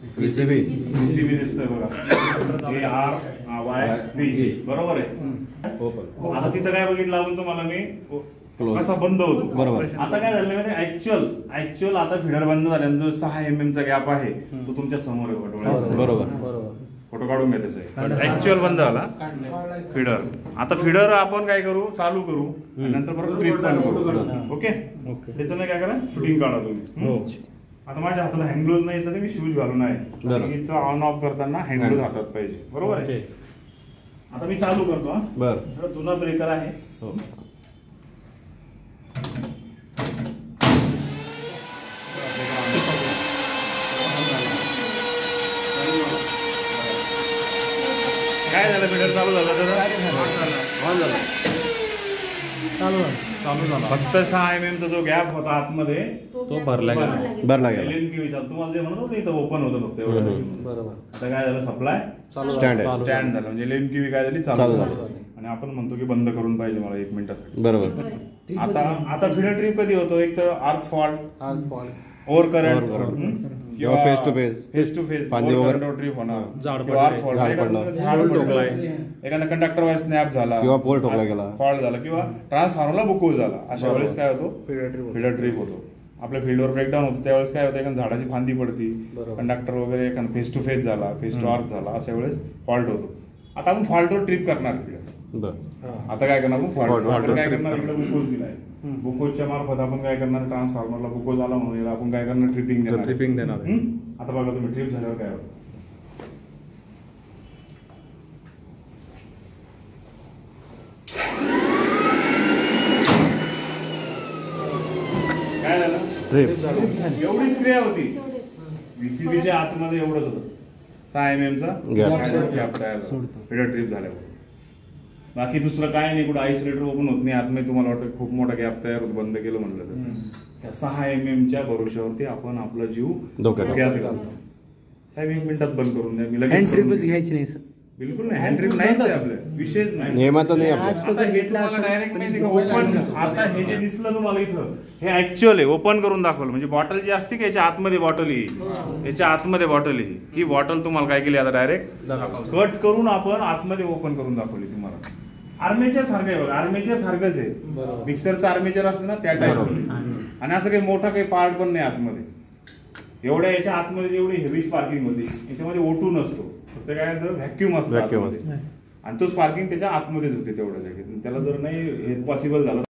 PCB दिसतोय बघा, ARY बरोबर आहे. आता तिथं काय बघितलं आपण तुम्हाला मी कसा बंद होतो. बरोबर. आता काय झालं माहिती, ऍक्च्युअल आता फिडर बंद झाल्यानंतर जो 6 mm चा गॅप आहे तो तुमच्या समोर आहे डोळ्यासमोर. बरोबर. फोटो काढून घ्यायचा आहे. ऍक्च्युअल बंद झाला फिडर. आता फिडर आपण काय करू, चालू करू नंतर परत ट्रिप पण करू. ओके, त्याच्यानं काय करा, शूटिंग काढा तुम्ही. आता माझ्या हाताला हँड ग्लोव्ह नाही तर मी शूज घालून आहे. इथं ऑन ऑफ करताना हँड ग्लोव्ह हातात पाहिजे. बरोबर आहे. आता मी चालू करतो. बरं, जुना ब्रेकर आहे. काय झालं, फिडर चालू झालं चालू झाला. फक्त 6 mm चा जो गॅप होता आतमध्ये तो भरला गेला. तुम्हाला जे म्हणत होतं इथं ओपन होतं फक्त एवढं. बरोबर. आता काय झालं, सप्लाय स्टँड झालं म्हणजे LMQV काय झाली, चालू झाली. आणि आपण म्हणतो की बंद करून पाहिजे मला 1 मिनिटात. बरोबर. आता फिडर ट्रिप कधी होतो, एक तर आर्क फॉल्ट, ओव्हर करंट किंवा फेस टू फेस ट्रिप होणार, एखादा कंडक्टर वर स्नॅप झाला किंवा पोल ठोकला गेला, फॉल्ट झाला किंवा ट्रान्सफॉर्मरला बुकूल झाला, अशा वेळेस काय होतो, फिडर ट्रिप होतो. आपल्या फील्डवर ब्रेकडाऊन होतो त्यावेळेस काय होतं, एखादा झाडाची फांदी पडती, कंडक्टर वगैरे एखादा फेस टू फेस झाला, फेस टू आर्क झाला, अशा वेळेस फॉल्ट होतो. आता आपण फॉल्टवर ट्रिप करणार फिडर. आता काय करणार, फॉल्ट काय करणार, इकडे बुकोज दिलाय, बुकोजच्या मार्फत आपण काय करणार, ट्रान्सफॉर्मरला बुकोज आला म्हणून आपण काय करणार, ट्रिपिंग देणार. आता बघा तुम्ही, ट्रिप झाल्यावर काय होतं. काय झालं, एवढीच क्रिया होती. VCBच्या आतमध्ये एवढंच होतं, 6 mm चा गॅप तयार झाला फिडर ट्रिप झाल्यावर. बाकी दुसरं काय नाही, कुठं आयसोलेटर ओपन होत नाही आतमध्ये. तुम्हाला वाटतं खूप मोठा गॅप तयार होतो बंद केलं म्हणलं तर, त्या 6 mm च्या भरोश्यावरती आपण आपला जीव धोक्यात घालतो. साहेब 1 मिनिटात बंद करून द्या, मी लगेच ट्रिपच घ्यायची नाही. बिलकुल नाही, हँड ट्रिप नाहीच आहे आपल्या, विशेष नाही, नियमात नाही. आता हे तुम्हाला डायरेक्ट माहिती ओपन, आता हे जे दिसलं तुम्हाला इथं, हे ऍक्च्युअल आहे. ओपन करून दाखवलं म्हणजे बॉटल जी असते की याच्या आतमध्ये बॉटल ही, याच्या आतमध्ये बॉटल ही बॉटल तुम्हाला काय केली, आता डायरेक्ट कट करून आपण आतमध्ये ओपन करून दाखवली तुम्हाला. आर्मेचर सारखं आहे बघा, आर्मेचर सारखंच आहे. मिक्सरचं आर्मेचर असतं ना त्या टाईप, आणि असं काही मोठा काही पार्ट पण नाही आतमध्ये. एवढ्या याच्या आतमध्ये जेवढी हेवी स्पार्किंग होती, याच्यामध्ये O2 नसतो, फक्त काय व्हॅक्युम असतो आणि तो स्पार्किंग त्याच्या आतमध्येच होते तेवढ्या जागेत. त्याला जर नाही हे पॉसिबल झालं